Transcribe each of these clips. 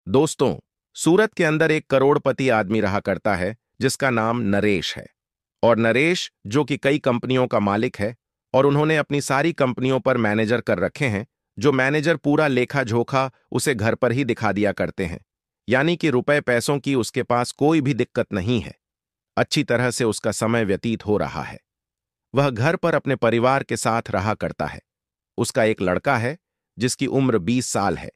दोस्तों, सूरत के अंदर एक करोड़पति आदमी रहा करता है जिसका नाम नरेश है। और नरेश जो कि कई कंपनियों का मालिक है और उन्होंने अपनी सारी कंपनियों पर मैनेजर कर रखे हैं, जो मैनेजर पूरा लेखा जोखा उसे घर पर ही दिखा दिया करते हैं। यानी कि रुपए पैसों की उसके पास कोई भी दिक्कत नहीं है। अच्छी तरह से उसका समय व्यतीत हो रहा है। वह घर पर अपने परिवार के साथ रहा करता है। उसका एक लड़का है जिसकी उम्र 20 साल है।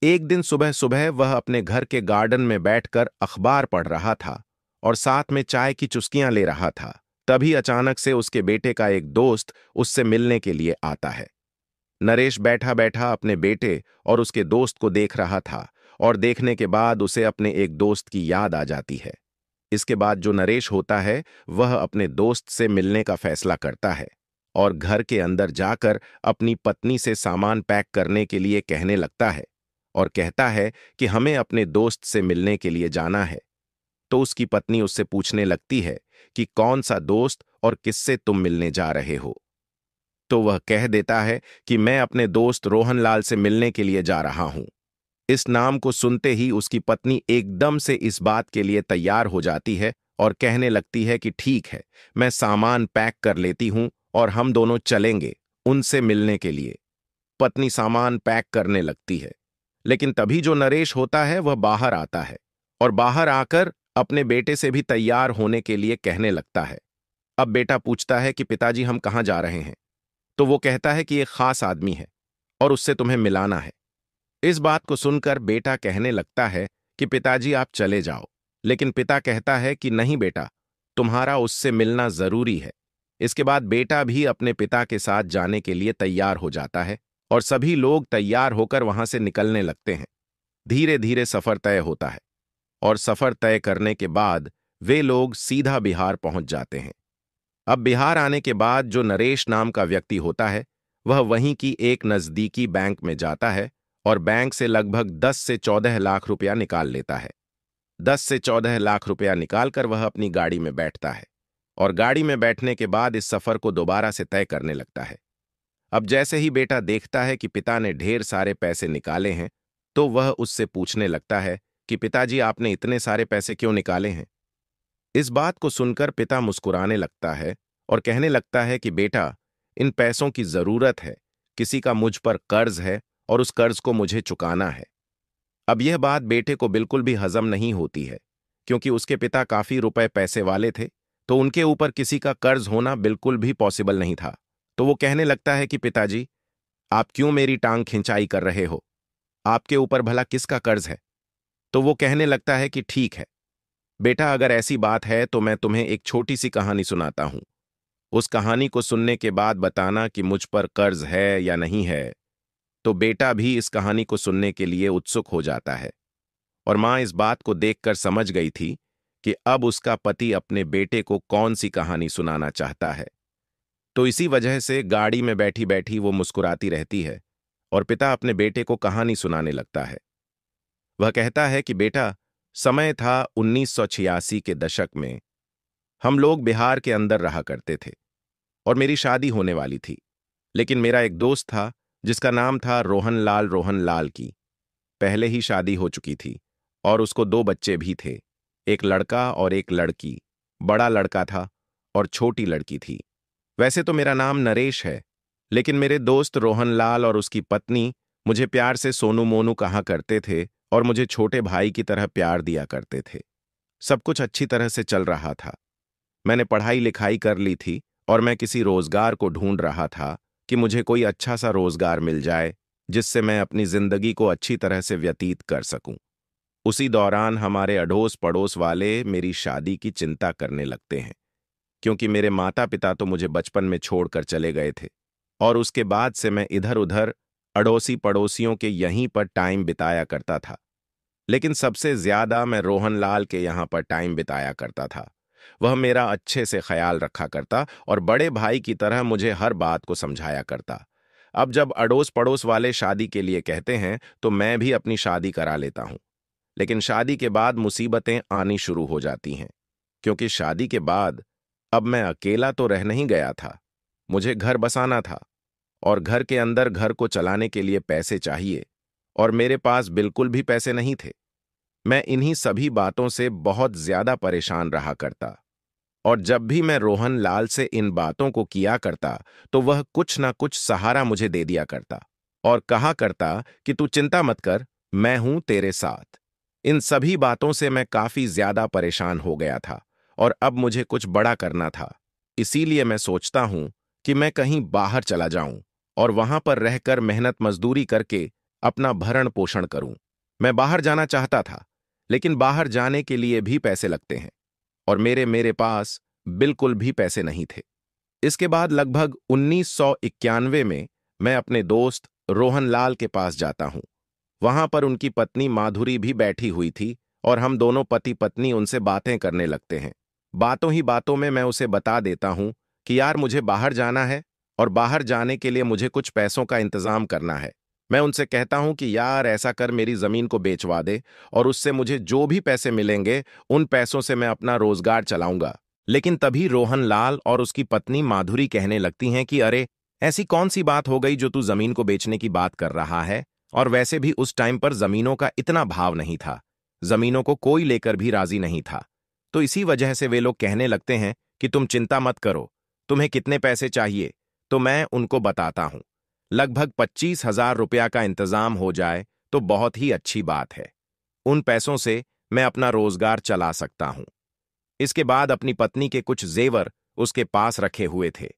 एक दिन सुबह सुबह वह अपने घर के गार्डन में बैठकर अखबार पढ़ रहा था और साथ में चाय की चुस्कियां ले रहा था। तभी अचानक से उसके बेटे का एक दोस्त उससे मिलने के लिए आता है। नरेश बैठा बैठा अपने बेटे और उसके दोस्त को देख रहा था और देखने के बाद उसे अपने एक दोस्त की याद आ जाती है। इसके बाद जो नरेश होता है वह अपने दोस्त से मिलने का फैसला करता है और घर के अंदर जाकर अपनी पत्नी से सामान पैक करने के लिए कहने लगता है और कहता है कि हमें अपने दोस्त से मिलने के लिए जाना है। तो उसकी पत्नी उससे पूछने लगती है कि कौन सा दोस्त और किससे तुम मिलने जा रहे हो। तो वह कह देता है कि मैं अपने दोस्त रोहनलाल से मिलने के लिए जा रहा हूं। इस नाम को सुनते ही उसकी पत्नी एकदम से इस बात के लिए तैयार हो जाती है और कहने लगती है कि ठीक है, मैं सामान पैक कर लेती हूं और हम दोनों चलेंगे उनसे मिलने के लिए। पत्नी सामान पैक करने लगती है, लेकिन तभी जो नरेश होता है वह बाहर आता है और बाहर आकर अपने बेटे से भी तैयार होने के लिए कहने लगता है। अब बेटा पूछता है कि पिताजी हम कहाँ जा रहे हैं। तो वो कहता है कि एक खास आदमी है और उससे तुम्हें मिलाना है। इस बात को सुनकर बेटा कहने लगता है कि पिताजी आप चले जाओ, लेकिन पिता कहता है कि नहीं बेटा, तुम्हारा उससे मिलना जरूरी है। इसके बाद बेटा भी अपने पिता के साथ जाने के लिए तैयार हो जाता है और सभी लोग तैयार होकर वहां से निकलने लगते हैं। धीरे धीरे सफर तय होता है और सफर तय करने के बाद वे लोग सीधा बिहार पहुंच जाते हैं। अब बिहार आने के बाद जो नरेश नाम का व्यक्ति होता है वह वहीं की एक नजदीकी बैंक में जाता है और बैंक से लगभग 10 से 14 लाख रुपया निकाल लेता है। 10 से 14 लाख रुपया निकालकर वह अपनी गाड़ी में बैठता है और गाड़ी में बैठने के बाद इस सफर को दोबारा से तय करने लगता है। अब जैसे ही बेटा देखता है कि पिता ने ढेर सारे पैसे निकाले हैं, तो वह उससे पूछने लगता है कि पिताजी आपने इतने सारे पैसे क्यों निकाले हैं। इस बात को सुनकर पिता मुस्कुराने लगता है और कहने लगता है कि बेटा, इन पैसों की जरूरत है, किसी का मुझ पर कर्ज है और उस कर्ज को मुझे चुकाना है। अब यह बात बेटे को बिल्कुल भी हजम नहीं होती है, क्योंकि उसके पिता काफी रुपए पैसे वाले थे, तो उनके ऊपर किसी का कर्ज होना बिल्कुल भी पॉसिबल नहीं था। तो वो कहने लगता है कि पिताजी, आप क्यों मेरी टांग खिंचाई कर रहे हो? आपके ऊपर भला किसका कर्ज है? तो वो कहने लगता है कि ठीक है बेटा, अगर ऐसी बात है तो मैं तुम्हें एक छोटी सी कहानी सुनाता हूं। उस कहानी को सुनने के बाद बताना कि मुझ पर कर्ज है या नहीं है। तो बेटा भी इस कहानी को सुनने के लिए उत्सुक हो जाता है और मां इस बात को देखकर समझ गई थी कि अब उसका पति अपने बेटे को कौन सी कहानी सुनाना चाहता है। तो इसी वजह से गाड़ी में बैठी बैठी वो मुस्कुराती रहती है और पिता अपने बेटे को कहानी सुनाने लगता है। वह कहता है कि बेटा, समय था 1986 के दशक में। हम लोग बिहार के अंदर रहा करते थे और मेरी शादी होने वाली थी, लेकिन मेरा एक दोस्त था जिसका नाम था रोहनलाल। रोहनलाल की पहले ही शादी हो चुकी थी और उसको 2 बच्चे भी थे, एक लड़का और एक लड़की। बड़ा लड़का था और छोटी लड़की थी। वैसे तो मेरा नाम नरेश है, लेकिन मेरे दोस्त रोहनलाल और उसकी पत्नी मुझे प्यार से सोनू मोनू कहा करते थे और मुझे छोटे भाई की तरह प्यार दिया करते थे। सब कुछ अच्छी तरह से चल रहा था। मैंने पढ़ाई लिखाई कर ली थी और मैं किसी रोजगार को ढूंढ रहा था कि मुझे कोई अच्छा सा रोजगार मिल जाए जिससे मैं अपनी जिंदगी को अच्छी तरह से व्यतीत कर सकूं। उसी दौरान हमारे अड़ोस पड़ोस वाले मेरी शादी की चिंता करने लगते हैं, क्योंकि मेरे माता पिता तो मुझे बचपन में छोड़कर चले गए थे और उसके बाद से मैं इधर उधर अड़ोसी पड़ोसियों के यहीं पर टाइम बिताया करता था। लेकिन सबसे ज्यादा मैं रोहनलाल के यहां पर टाइम बिताया करता था। वह मेरा अच्छे से ख्याल रखा करता और बड़े भाई की तरह मुझे हर बात को समझाया करता। अब जब अड़ोस पड़ोस वाले शादी के लिए कहते हैं तो मैं भी अपनी शादी करा लेता हूं। लेकिन शादी के बाद मुसीबतें आनी शुरू हो जाती हैं, क्योंकि शादी के बाद अब मैं अकेला तो रह नहीं गया था। मुझे घर बसाना था और घर के अंदर घर को चलाने के लिए पैसे चाहिए और मेरे पास बिल्कुल भी पैसे नहीं थे। मैं इन्हीं सभी बातों से बहुत ज्यादा परेशान रहा करता, और जब भी मैं रोहन लाल से इन बातों को किया करता तो वह कुछ ना कुछ सहारा मुझे दे दिया करता और कहा करता कि तू चिंता मत कर, मैं हूं तेरे साथ। इन सभी बातों से मैं काफी ज्यादा परेशान हो गया था और अब मुझे कुछ बड़ा करना था। इसीलिए मैं सोचता हूं कि मैं कहीं बाहर चला जाऊं और वहां पर रहकर मेहनत मजदूरी करके अपना भरण पोषण करूं। मैं बाहर जाना चाहता था, लेकिन बाहर जाने के लिए भी पैसे लगते हैं और मेरे पास बिल्कुल भी पैसे नहीं थे। इसके बाद लगभग 1991 में मैं अपने दोस्त रोहन लाल के पास जाता हूं। वहां पर उनकी पत्नी माधुरी भी बैठी हुई थी और हम दोनों पति पत्नी उनसे बातें करने लगते हैं। बातों ही बातों में मैं उसे बता देता हूं कि यार मुझे बाहर जाना है और बाहर जाने के लिए मुझे कुछ पैसों का इंतजाम करना है। मैं उनसे कहता हूं कि यार ऐसा कर मेरी जमीन को बेचवा दे और उससे मुझे जो भी पैसे मिलेंगे उन पैसों से मैं अपना रोजगार चलाऊंगा। लेकिन तभी रोहन लाल और उसकी पत्नी माधुरी कहने लगती हैं कि अरे, ऐसी कौन सी बात हो गई जो तू जमीन को बेचने की बात कर रहा है, और वैसे भी उस टाइम पर जमीनों का इतना भाव नहीं था, जमीनों को कोई लेकर भी राजी नहीं था। तो इसी वजह से वे लोग कहने लगते हैं कि तुम चिंता मत करो, तुम्हें कितने पैसे चाहिए। तो मैं उनको बताता हूं लगभग 25,000 रुपया का इंतजाम हो जाए तो बहुत ही अच्छी बात है। उन पैसों से मैं अपना रोजगार चला सकता हूं। इसके बाद अपनी पत्नी के कुछ जेवर उसके पास रखे हुए थे,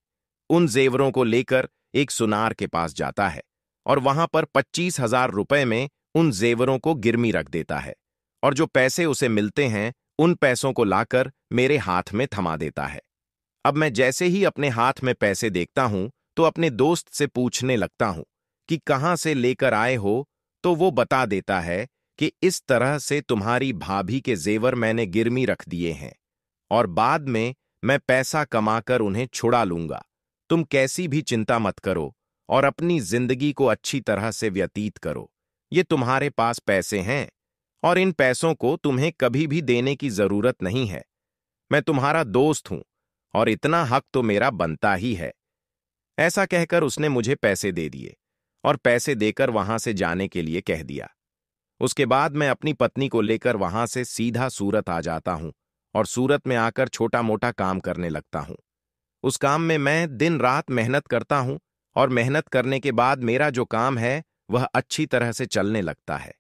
उन जेवरों को लेकर एक सुनार के पास जाता है और वहां पर 25,000 रुपए में उन जेवरों को गिरवी रख देता है और जो पैसे उसे मिलते हैं उन पैसों को लाकर मेरे हाथ में थमा देता है। अब मैं जैसे ही अपने हाथ में पैसे देखता हूं तो अपने दोस्त से पूछने लगता हूं कि कहां से लेकर आए हो, तो वो बता देता है कि इस तरह से तुम्हारी भाभी के जेवर मैंने गिरवी रख दिए हैं और बाद में मैं पैसा कमाकर उन्हें छुड़ा लूंगा। तुम कैसी भी चिंता मत करो और अपनी जिंदगी को अच्छी तरह से व्यतीत करो। ये तुम्हारे पास पैसे हैं और इन पैसों को तुम्हें कभी भी देने की जरूरत नहीं है। मैं तुम्हारा दोस्त हूं और इतना हक तो मेरा बनता ही है। ऐसा कहकर उसने मुझे पैसे दे दिए और पैसे देकर वहां से जाने के लिए कह दिया। उसके बाद मैं अपनी पत्नी को लेकर वहां से सीधा सूरत आ जाता हूं और सूरत में आकर छोटा मोटा काम करने लगता हूं। उस काम में मैं दिन रात मेहनत करता हूं और मेहनत करने के बाद मेरा जो काम है वह अच्छी तरह से चलने लगता है।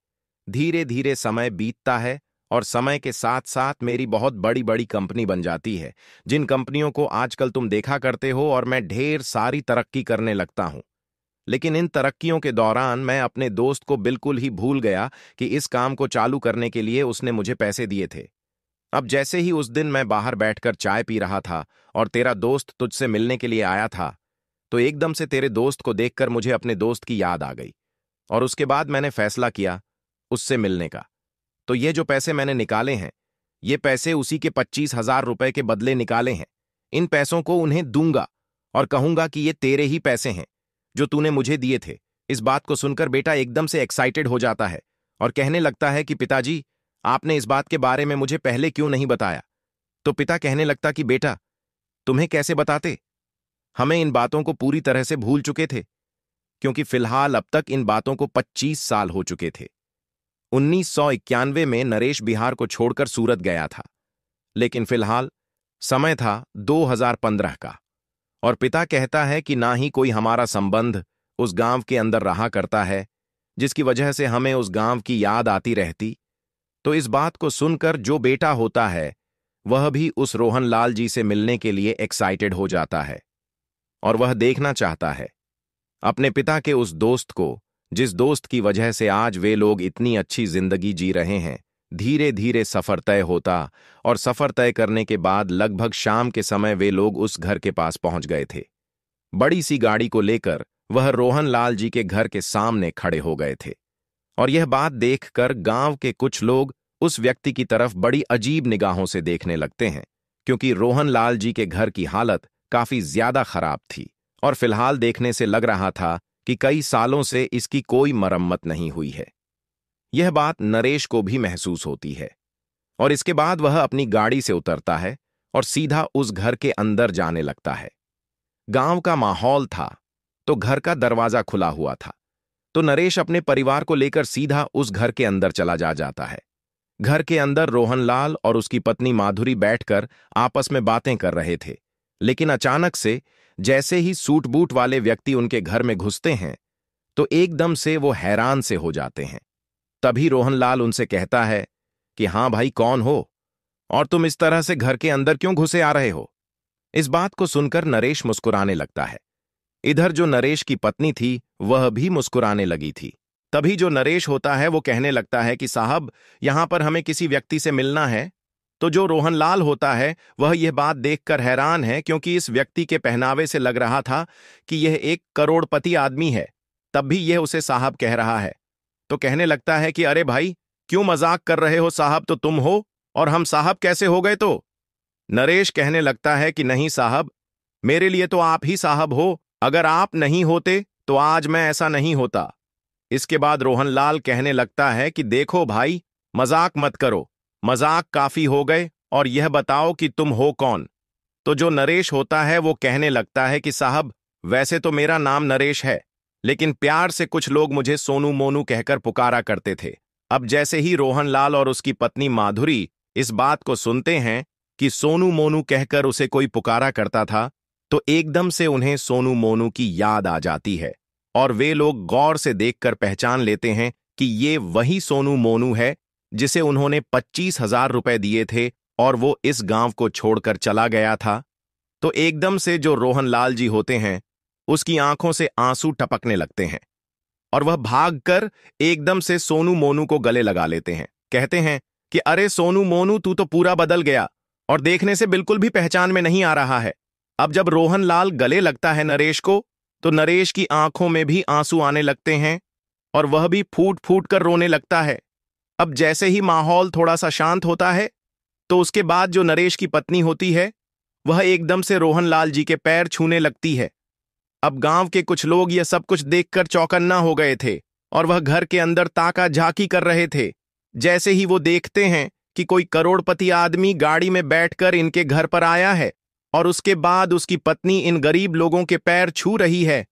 धीरे धीरे समय बीतता है और समय के साथ साथ मेरी बहुत बड़ी बड़ी कंपनी बन जाती है, जिन कंपनियों को आजकल तुम देखा करते हो, और मैं ढेर सारी तरक्की करने लगता हूं। लेकिन इन तरक्कियों के दौरान मैं अपने दोस्त को बिल्कुल ही भूल गया कि इस काम को चालू करने के लिए उसने मुझे पैसे दिए थे। अब जैसे ही उस दिन मैं बाहर बैठकर चाय पी रहा था और तेरा दोस्त तुझसे मिलने के लिए आया था, तो एकदम से तेरे दोस्त को देखकर मुझे अपने दोस्त की याद आ गई और उसके बाद मैंने फैसला किया उससे मिलने का। तो ये जो पैसे मैंने निकाले हैं, ये पैसे उसी के 25,000 रुपए के बदले निकाले हैं। इन पैसों को उन्हें दूंगा और कहूंगा कि ये तेरे ही पैसे हैं जो तूने मुझे दिए थे। इस बात को सुनकर बेटा एकदम से एक्साइटेड हो जाता है और कहने लगता है कि पिताजी, आपने इस बात के बारे में मुझे पहले क्यों नहीं बताया। तो पिता कहने लगता कि बेटा, तुम्हें कैसे बताते, हमें इन बातों को पूरी तरह से भूल चुके थे, क्योंकि फिलहाल अब तक इन बातों को 25 साल हो चुके थे। 1991 में नरेश बिहार को छोड़कर सूरत गया था, लेकिन फिलहाल समय था 2015 का और पिता कहता है कि ना ही कोई हमारा संबंध उस गांव के अंदर रहा करता है, जिसकी वजह से हमें उस गांव की याद आती रहती। तो इस बात को सुनकर जो बेटा होता है वह भी उस रोहन लाल जी से मिलने के लिए एक्साइटेड हो जाता है और वह देखना चाहता है अपने पिता के उस दोस्त को, जिस दोस्त की वजह से आज वे लोग इतनी अच्छी जिंदगी जी रहे हैं। धीरे धीरे सफर तय होता और सफर तय करने के बाद लगभग शाम के समय वे लोग उस घर के पास पहुंच गए थे। बड़ी सी गाड़ी को लेकर वह रोहन लाल जी के घर के सामने खड़े हो गए थे और यह बात देखकर गांव के कुछ लोग उस व्यक्ति की तरफ बड़ी अजीब निगाहों से देखने लगते हैं, क्योंकि रोहन लाल जी के घर की हालत काफी ज्यादा खराब थी और फिलहाल देखने से लग रहा था कि कई सालों से इसकी कोई मरम्मत नहीं हुई है। यह बात नरेश को भी महसूस होती है और इसके बाद वह अपनी गाड़ी से उतरता है और सीधा उस घर के अंदर जाने लगता है। गांव का माहौल था तो घर का दरवाजा खुला हुआ था, तो नरेश अपने परिवार को लेकर सीधा उस घर के अंदर चला जाता है। घर के अंदर रोहनलाल और उसकी पत्नी माधुरी बैठकर आपस में बातें कर रहे थे, लेकिन अचानक से जैसे ही सूट बूट वाले व्यक्ति उनके घर में घुसते हैं तो एकदम से वो हैरान से हो जाते हैं। तभी रोहनलाल उनसे कहता है कि हाँ भाई, कौन हो और तुम इस तरह से घर के अंदर क्यों घुसे आ रहे हो। इस बात को सुनकर नरेश मुस्कुराने लगता है। इधर जो नरेश की पत्नी थी वह भी मुस्कुराने लगी थी। तभी जो नरेश होता है वो कहने लगता है कि साहब, यहां पर हमें किसी व्यक्ति से मिलना है। तो जो रोहनलाल होता है वह यह बात देखकर हैरान है, क्योंकि इस व्यक्ति के पहनावे से लग रहा था कि यह एक करोड़पति आदमी है, तब भी यह उसे साहब कह रहा है। तो कहने लगता है कि अरे भाई, क्यों मजाक कर रहे हो, साहब तो तुम हो और हम साहब कैसे हो गए। तो नरेश कहने लगता है कि नहीं साहब, मेरे लिए तो आप ही साहब हो, अगर आप नहीं होते तो आज मैं ऐसा नहीं होता। इसके बाद रोहनलाल कहने लगता है कि देखो भाई, मजाक मत करो, मजाक काफी हो गए, और यह बताओ कि तुम हो कौन। तो जो नरेश होता है वो कहने लगता है कि साहब, वैसे तो मेरा नाम नरेश है, लेकिन प्यार से कुछ लोग मुझे सोनू मोनू कहकर पुकारा करते थे। अब जैसे ही रोहनलाल और उसकी पत्नी माधुरी इस बात को सुनते हैं कि सोनू मोनू कहकर उसे कोई पुकारा करता था, तो एकदम से उन्हें सोनू मोनू की याद आ जाती है और वे लोग गौर से देखकर पहचान लेते हैं कि ये वही सोनू मोनू है जिसे उन्होंने 25,000 रुपए दिए थे और वो इस गांव को छोड़कर चला गया था। तो एकदम से जो रोहनलाल जी होते हैं उसकी आंखों से आंसू टपकने लगते हैं और वह भागकर एकदम से सोनू मोनू को गले लगा लेते हैं। कहते हैं कि अरे सोनू मोनू, तू तो पूरा बदल गया और देखने से बिल्कुल भी पहचान में नहीं आ रहा है। अब जब रोहनलाल गले लगता है नरेश को, तो नरेश की आंखों में भी आंसू आने लगते हैं और वह भी फूट फूट कर रोने लगता है। अब जैसे ही माहौल थोड़ा सा शांत होता है, तो उसके बाद जो नरेश की पत्नी होती है वह एकदम से रोहनलाल जी के पैर छूने लगती है। अब गांव के कुछ लोग यह सब कुछ देखकर चौकन्ना हो गए थे और वह घर के अंदर ताका झाकी कर रहे थे। जैसे ही वो देखते हैं कि कोई करोड़पति आदमी गाड़ी में बैठकर इनके घर पर आया है और उसके बाद उसकी पत्नी इन गरीब लोगों के पैर छू रही है,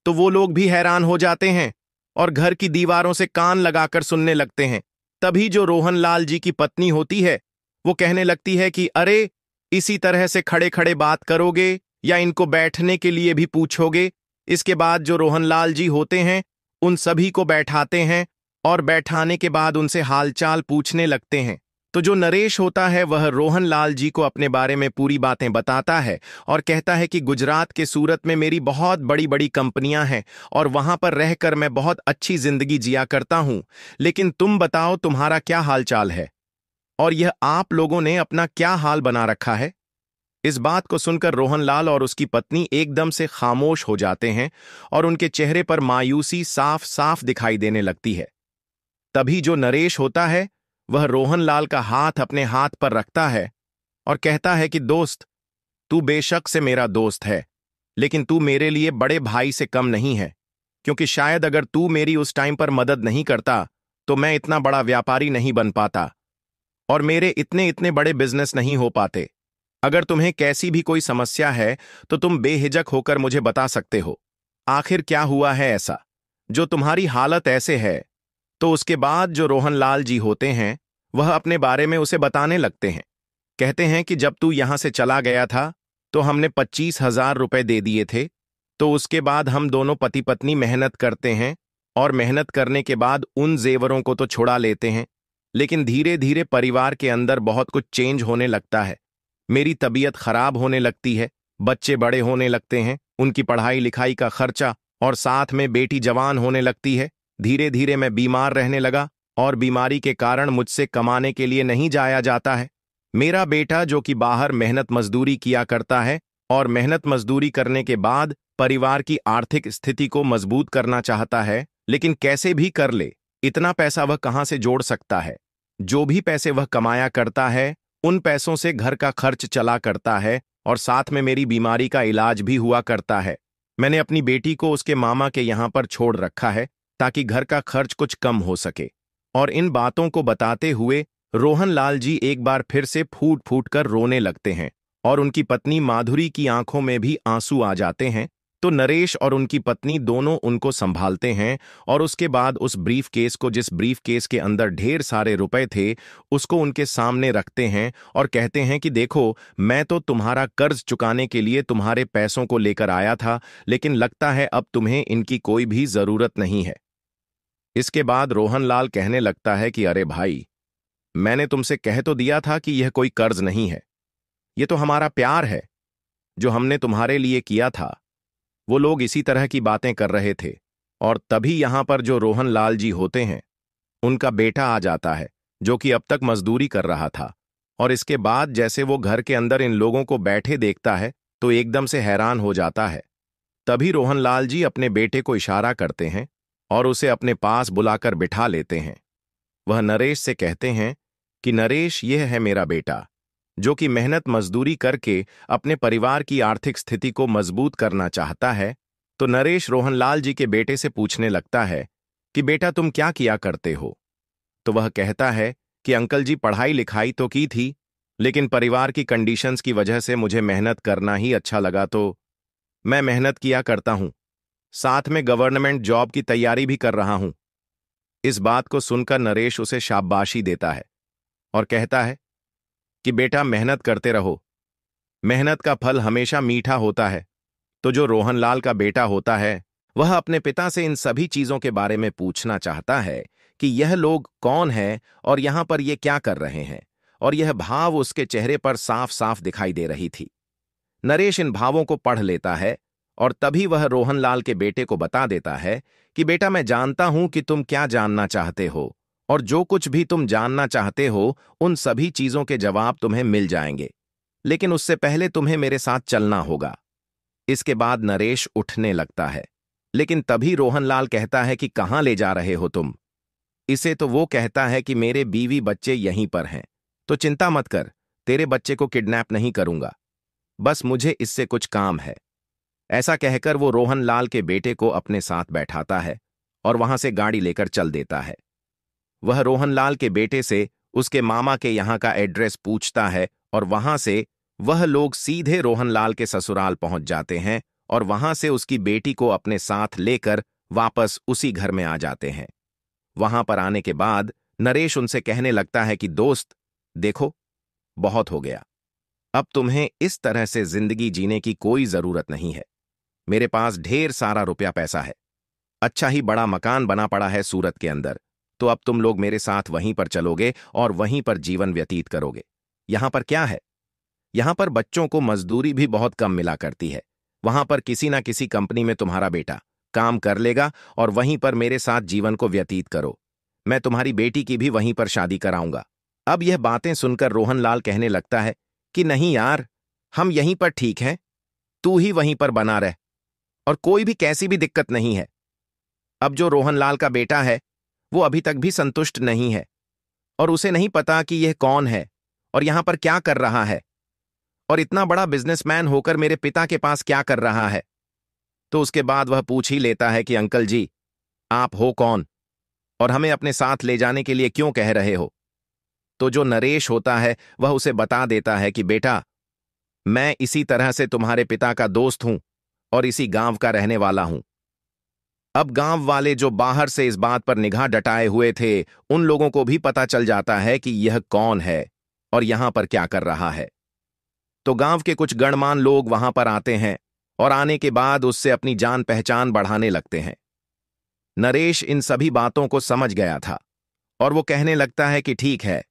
तो वो लोग भी हैरान हो जाते हैं और घर की दीवारों से कान लगाकर सुनने लगते हैं। तभी जो रोहनलाल जी की पत्नी होती है वो कहने लगती है कि अरे, इसी तरह से खड़े खड़े बात करोगे या इनको बैठने के लिए भी पूछोगे। इसके बाद जो रोहनलाल जी होते हैं उन सभी को बैठाते हैं और बैठाने के बाद उनसे हालचाल पूछने लगते हैं। तो जो नरेश होता है वह रोहनलाल जी को अपने बारे में पूरी बातें बताता है और कहता है कि गुजरात के सूरत में मेरी बहुत बड़ी बड़ी कंपनियां हैं और वहां पर रहकर मैं बहुत अच्छी जिंदगी जिया करता हूं, लेकिन तुम बताओ, तुम्हारा क्या हालचाल है और यह आप लोगों ने अपना क्या हाल बना रखा है। इस बात को सुनकर रोहनलाल और उसकी पत्नी एकदम से खामोश हो जाते हैं और उनके चेहरे पर मायूसी साफ साफ दिखाई देने लगती है। तभी जो नरेश होता है वह रोहनलाल का हाथ अपने हाथ पर रखता है और कहता है कि दोस्त, तू बेशक से मेरा दोस्त है, लेकिन तू मेरे लिए बड़े भाई से कम नहीं है, क्योंकि शायद अगर तू मेरी उस टाइम पर मदद नहीं करता तो मैं इतना बड़ा व्यापारी नहीं बन पाता और मेरे इतने इतने बड़े बिजनेस नहीं हो पाते। अगर तुम्हें कैसी भी कोई समस्या है तो तुम बेहिजक होकर मुझे बता सकते हो। आखिर क्या हुआ है ऐसा जो तुम्हारी हालत ऐसे है। तो उसके बाद जो रोहनलाल जी होते हैं वह अपने बारे में उसे बताने लगते हैं। कहते हैं कि जब तू यहां से चला गया था तो हमने 25,000 रुपए दे दिए थे। तो उसके बाद हम दोनों पति पत्नी मेहनत करते हैं और मेहनत करने के बाद उन जेवरों को तो छुड़ा लेते हैं, लेकिन धीरे धीरे परिवार के अंदर बहुत कुछ चेंज होने लगता है। मेरी तबीयत खराब होने लगती है, बच्चे बड़े होने लगते हैं, उनकी पढ़ाई लिखाई का खर्चा, और साथ में बेटी जवान होने लगती है। धीरे धीरे मैं बीमार रहने लगा और बीमारी के कारण मुझसे कमाने के लिए नहीं जाया जाता है। मेरा बेटा जो कि बाहर मेहनत मजदूरी किया करता है और मेहनत मजदूरी करने के बाद परिवार की आर्थिक स्थिति को मजबूत करना चाहता है, लेकिन कैसे भी कर ले, इतना पैसा वह कहां से जोड़ सकता है। जो भी पैसे वह कमाया करता है उन पैसों से घर का खर्च चला करता है और साथ में मेरी बीमारी का इलाज भी हुआ करता है। मैंने अपनी बेटी को उसके मामा के यहां पर छोड़ रखा है ताकि घर का खर्च कुछ कम हो सके। और इन बातों को बताते हुए रोहनलाल जी एक बार फिर से फूट फूट कर रोने लगते हैं और उनकी पत्नी माधुरी की आंखों में भी आंसू आ जाते हैं। तो नरेश और उनकी पत्नी दोनों उनको संभालते हैं और उसके बाद उस ब्रीफ केस को, जिस ब्रीफ केस के अंदर ढेर सारे रुपए थे, उसको उनके सामने रखते हैं और कहते हैं कि देखो, मैं तो तुम्हारा कर्ज चुकाने के लिए तुम्हारे पैसों को लेकर आया था, लेकिन लगता है अब तुम्हें इनकी कोई भी जरूरत नहीं है। इसके बाद रोहनलाल कहने लगता है कि अरे भाई, मैंने तुमसे कह तो दिया था कि यह कोई कर्ज नहीं है, यह तो हमारा प्यार है जो हमने तुम्हारे लिए किया था। वो लोग इसी तरह की बातें कर रहे थे और तभी यहां पर जो रोहनलाल जी होते हैं, उनका बेटा आ जाता है जो कि अब तक मजदूरी कर रहा था। और इसके बाद जैसे वो घर के अंदर इन लोगों को बैठे देखता है तो एकदम से हैरान हो जाता है। तभी रोहनलाल जी अपने बेटे को इशारा करते हैं और उसे अपने पास बुलाकर बिठा लेते हैं। वह नरेश से कहते हैं कि नरेश, यह है मेरा बेटा जो कि मेहनत मजदूरी करके अपने परिवार की आर्थिक स्थिति को मजबूत करना चाहता है। तो नरेश रोहनलाल जी के बेटे से पूछने लगता है कि बेटा, तुम क्या किया करते हो? तो वह कहता है कि अंकल जी, पढ़ाई लिखाई तो की थी, लेकिन परिवार की कंडीशंस की वजह से मुझे मेहनत करना ही अच्छा लगा, तो मैं मेहनत किया करता हूं, साथ में गवर्नमेंट जॉब की तैयारी भी कर रहा हूं। इस बात को सुनकर नरेश उसे शाबाशी देता है और कहता है कि बेटा, मेहनत करते रहो, मेहनत का फल हमेशा मीठा होता है। तो जो रोहनलाल का बेटा होता है, वह अपने पिता से इन सभी चीजों के बारे में पूछना चाहता है कि यह लोग कौन हैं और यहां पर ये क्या कर रहे हैं, और यह भाव उसके चेहरे पर साफ साफ दिखाई दे रही थी। नरेश इन भावों को पढ़ लेता है और तभी वह रोहनलाल के बेटे को बता देता है कि बेटा, मैं जानता हूं कि तुम क्या जानना चाहते हो, और जो कुछ भी तुम जानना चाहते हो उन सभी चीजों के जवाब तुम्हें मिल जाएंगे, लेकिन उससे पहले तुम्हें मेरे साथ चलना होगा। इसके बाद नरेश उठने लगता है, लेकिन तभी रोहनलाल कहता है कि कहां ले जा रहे हो तुम इसे? तो वो कहता है कि मेरे बीवी बच्चे यहीं पर हैं, तो चिंता मत कर, तेरे बच्चे को किडनैप नहीं करूंगा, बस मुझे इससे कुछ काम है। ऐसा कहकर वो रोहनलाल के बेटे को अपने साथ बैठाता है और वहां से गाड़ी लेकर चल देता है। वह रोहनलाल के बेटे से उसके मामा के यहाँ का एड्रेस पूछता है और वहां से वह लोग सीधे रोहनलाल के ससुराल पहुंच जाते हैं और वहां से उसकी बेटी को अपने साथ लेकर वापस उसी घर में आ जाते हैं। वहां पर आने के बाद नरेश उनसे कहने लगता है कि दोस्त, देखो, बहुत हो गया, अब तुम्हें इस तरह से जिंदगी जीने की कोई जरूरत नहीं है। मेरे पास ढेर सारा रुपया पैसा है, अच्छा ही बड़ा मकान बना पड़ा है सूरत के अंदर, तो अब तुम लोग मेरे साथ वहीं पर चलोगे और वहीं पर जीवन व्यतीत करोगे। यहां पर क्या है, यहां पर बच्चों को मजदूरी भी बहुत कम मिला करती है, वहां पर किसी ना किसी कंपनी में तुम्हारा बेटा काम कर लेगा और वहीं पर मेरे साथ जीवन को व्यतीत करो। मैं तुम्हारी बेटी की भी वहीं पर शादी कराऊंगा। अब यह बातें सुनकर रोहनलाल कहने लगता है कि नहीं यार, हम यहीं पर ठीक हैं, तू ही वहीं पर बना रह और कोई भी कैसी भी दिक्कत नहीं है। अब जो रोहनलाल का बेटा है वो अभी तक भी संतुष्ट नहीं है और उसे नहीं पता कि यह कौन है और यहां पर क्या कर रहा है, और इतना बड़ा बिजनेसमैन होकर मेरे पिता के पास क्या कर रहा है। तो उसके बाद वह पूछ ही लेता है कि अंकल जी, आप हो कौन और हमें अपने साथ ले जाने के लिए क्यों कह रहे हो? तो जो नरेश होता है वह उसे बता देता है कि बेटा, मैं इसी तरह से तुम्हारे पिता का दोस्त हूं और इसी गांव का रहने वाला हूं। अब गांव वाले जो बाहर से इस बात पर निगाह डटाए हुए थे, उन लोगों को भी पता चल जाता है कि यह कौन है और यहां पर क्या कर रहा है। तो गांव के कुछ गणमान्य लोग वहां पर आते हैं और आने के बाद उससे अपनी जान पहचान बढ़ाने लगते हैं। नरेश इन सभी बातों को समझ गया था और वो कहने लगता है कि ठीक है,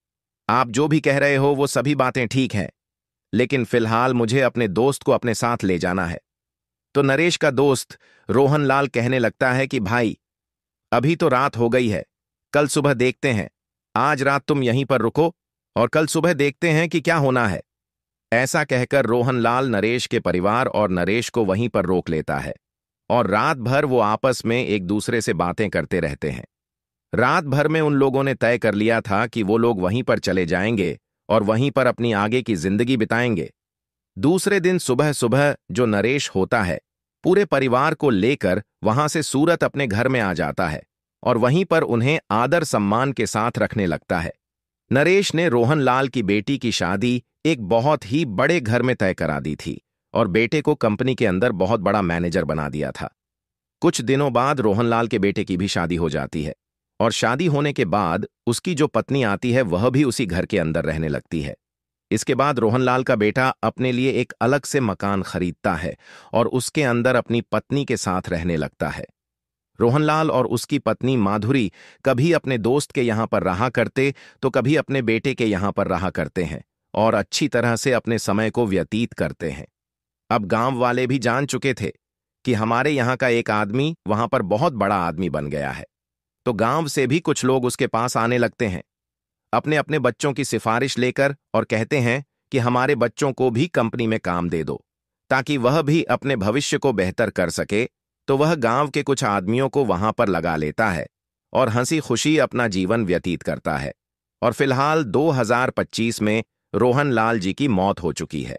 आप जो भी कह रहे हो वो सभी बातें ठीक हैं, लेकिन फिलहाल मुझे अपने दोस्त को अपने साथ ले जाना है। तो नरेश का दोस्त रोहनलाल कहने लगता है कि भाई, अभी तो रात हो गई है, कल सुबह देखते हैं, आज रात तुम यहीं पर रुको और कल सुबह देखते हैं कि क्या होना है। ऐसा कहकर रोहनलाल नरेश के परिवार और नरेश को वहीं पर रोक लेता है और रात भर वो आपस में एक दूसरे से बातें करते रहते हैं। रात भर में उन लोगों ने तय कर लिया था कि वो लोग वहीं पर चले जाएंगे और वहीं पर अपनी आगे की जिंदगी बिताएंगे। दूसरे दिन सुबह सुबह जो नरेश होता है पूरे परिवार को लेकर वहां से सूरत अपने घर में आ जाता है और वहीं पर उन्हें आदर सम्मान के साथ रखने लगता है। नरेश ने रोहनलाल की बेटी की शादी एक बहुत ही बड़े घर में तय करा दी थी और बेटे को कंपनी के अंदर बहुत बड़ा मैनेजर बना दिया था। कुछ दिनों बाद रोहनलाल के बेटे की भी शादी हो जाती है और शादी होने के बाद उसकी जो पत्नी आती है वह भी उसी घर के अंदर रहने लगती है। इसके बाद रोहनलाल का बेटा अपने लिए एक अलग से मकान खरीदता है और उसके अंदर अपनी पत्नी के साथ रहने लगता है। रोहनलाल और उसकी पत्नी माधुरी कभी अपने दोस्त के यहां पर रहा करते तो कभी अपने बेटे के यहां पर रहा करते हैं और अच्छी तरह से अपने समय को व्यतीत करते हैं। अब गांव वाले भी जान चुके थे कि हमारे यहाँ का एक आदमी वहां पर बहुत बड़ा आदमी बन गया है, तो गांव से भी कुछ लोग उसके पास आने लगते हैं अपने अपने बच्चों की सिफारिश लेकर और कहते हैं कि हमारे बच्चों को भी कंपनी में काम दे दो ताकि वह भी अपने भविष्य को बेहतर कर सके। तो वह गांव के कुछ आदमियों को वहां पर लगा लेता है और हंसी खुशी अपना जीवन व्यतीत करता है। और फिलहाल 2025 में रोहनलाल जी की मौत हो चुकी है।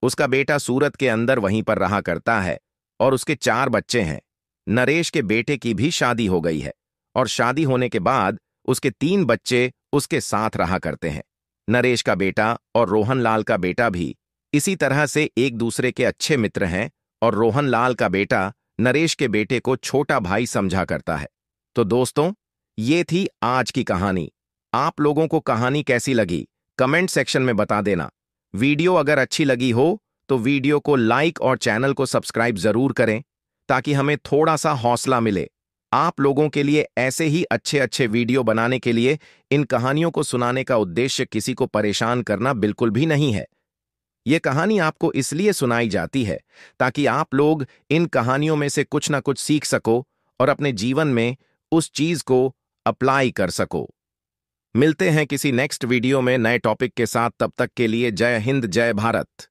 उसका बेटा सूरत के अंदर वहीं पर रहा करता है और उसके 4 बच्चे हैं। नरेश के बेटे की भी शादी हो गई है और शादी होने के बाद उसके 3 बच्चे उसके साथ रहा करते हैं। नरेश का बेटा और रोहनलाल का बेटा भी इसी तरह से एक दूसरे के अच्छे मित्र हैं और रोहनलाल का बेटा नरेश के बेटे को छोटा भाई समझा करता है। तो दोस्तों, ये थी आज की कहानी। आप लोगों को कहानी कैसी लगी कमेंट सेक्शन में बता देना। वीडियो अगर अच्छी लगी हो तो वीडियो को लाइक और चैनल को सब्सक्राइब जरूर करें ताकि हमें थोड़ा सा हौसला मिले। आप लोगों के लिए ऐसे ही अच्छे अच्छे वीडियो बनाने के लिए इन कहानियों को सुनाने का उद्देश्य किसी को परेशान करना बिल्कुल भी नहीं है। ये कहानी आपको इसलिए सुनाई जाती है ताकि आप लोग इन कहानियों में से कुछ ना कुछ सीख सको और अपने जीवन में उस चीज को अप्लाई कर सको। मिलते हैं किसी नेक्स्ट वीडियो में नए टॉपिक के साथ। तब तक के लिए जय हिंद, जय भारत।